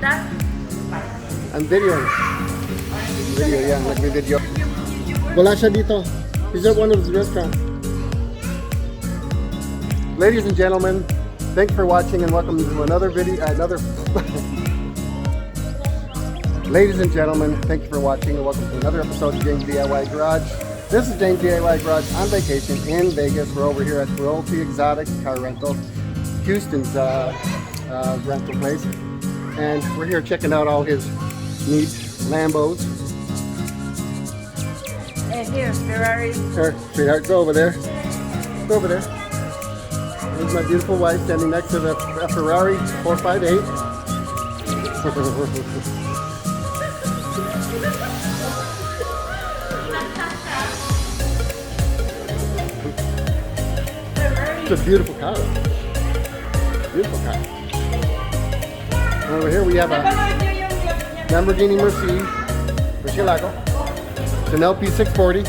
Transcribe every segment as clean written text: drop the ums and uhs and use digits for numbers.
that? I'm videoing. Video, yeah, nag-video. Wala siya dito. He's at one of his restaurants. Ladies and gentlemen, thanks for watching and welcome to another video. Ladies and gentlemen, thank you for watching and welcome to another episode of James DIY Garage. This is James DIY Garage on vacation in Vegas. We're over here at Royalty Exotic Car Rental, Houston's rental place, and we're here checking out all his neat Lambos. And here's Ferrari. Here, sweetheart, go over there. Go over there. There's my beautiful wife standing next to the Ferrari 458. It's a beautiful car. Beautiful car. And over here we have a Lamborghini Murcielago. It's an LP640.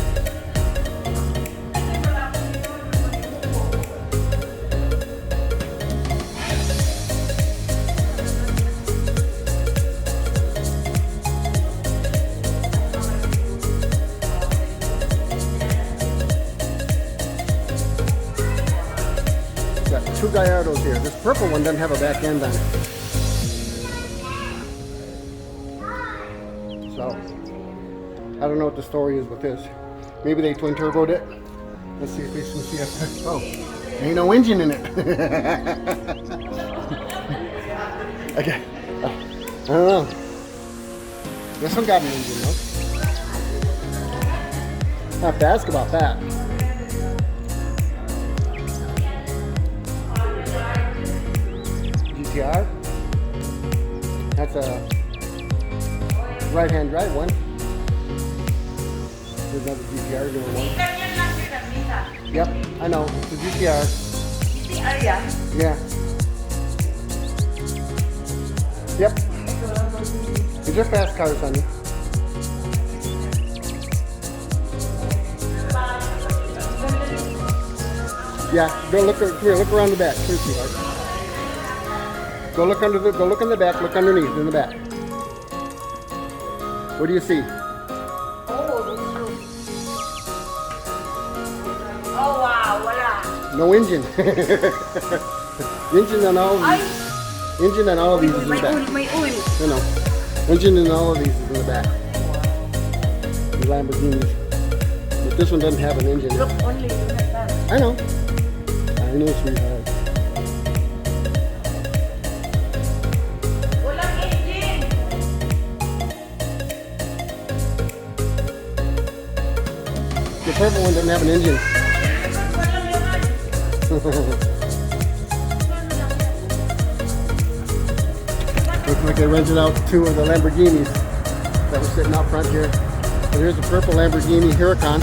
Got two Gallardos here. This purple one doesn't have a back end on it. So, I don't know what the story is with this. Maybe they twin turboed it. Let's see if we can see it. Oh, ain't no engine in it. Okay. I don't know. This one got an engine though. Have to ask about that. GTR. That's a right-hand drive one. There's another GTR doing one. Yep, I know. It's a GTR. GTR, yeah? Yeah. Yep. These are fast cars, honey. Yeah, go look. Come here, look around the back. Here, sweetheart. Go look under the. Go look in the back. Look underneath in the back. What do you see? Oh wow, wala. No engine. Engine on all of these. Engine on all of these is in the back. May oil. No. Engine in all of these is in the back. The Lamborghinis. But this one doesn't have an engine. Look, only you have that. I know. I know, sweetheart. Walang engine. The purple one doesn't have an engine. Looks like they rented out two of the Lamborghinis that were sitting out front here. So here's a purple Lamborghini Huracan.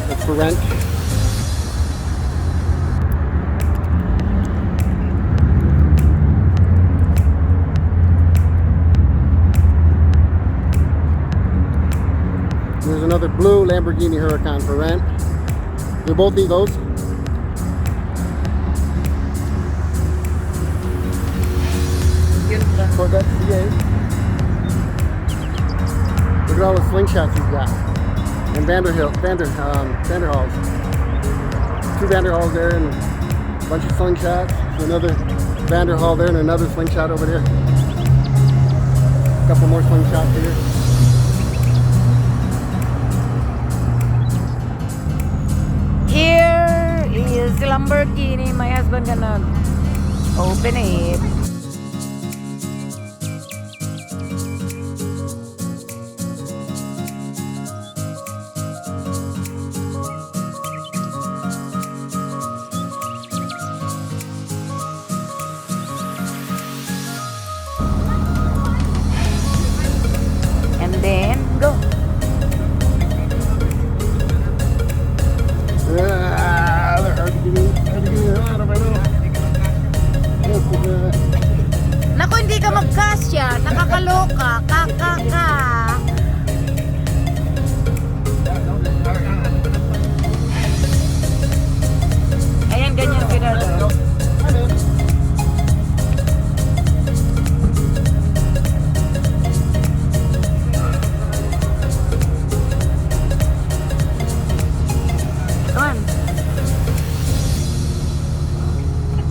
That's for rent. There's another blue Lamborghini Huracan for rent. They both need those. Corvette CA. Look at all the slingshots he's got. And Vanderhals. Two Vanderhals there and a bunch of slingshots. So another Vanderhal there and another slingshot over there. A couple more slingshots here. Here is the Lamborghini. My husband gonna open it. And then go. They're hard to get out of, I know.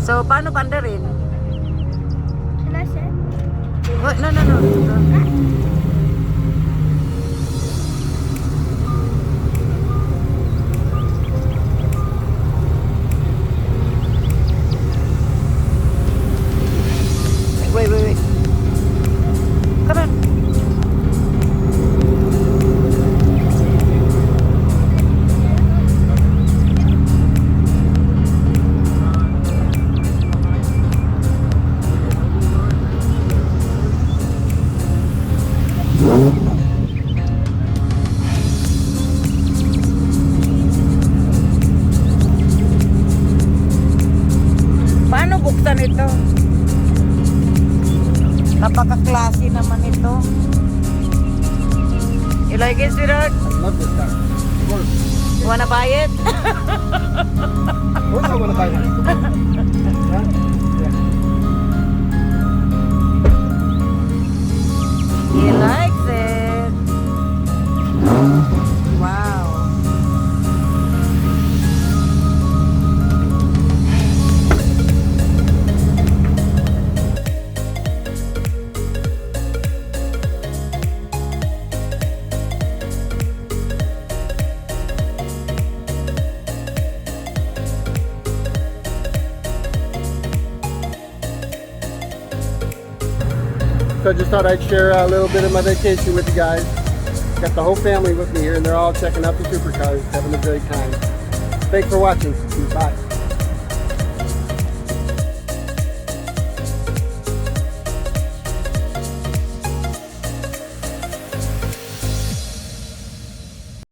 So, paano bandarin? Can I sit? Oh, no, no, no. Wait, wait, wait. Come on. Paano buksan ito? Napaka-classy naman ito. You like it, sweetheart? I love this car. Of course. You wanna buy it? Of course I want to buy one. Huh? Yeah. He likes it. Wow. So I just thought I'd share a little bit of my vacation with you guys. Got the whole family with me here, and they're all checking out the supercars, having a great time. Thanks for watching. Bye.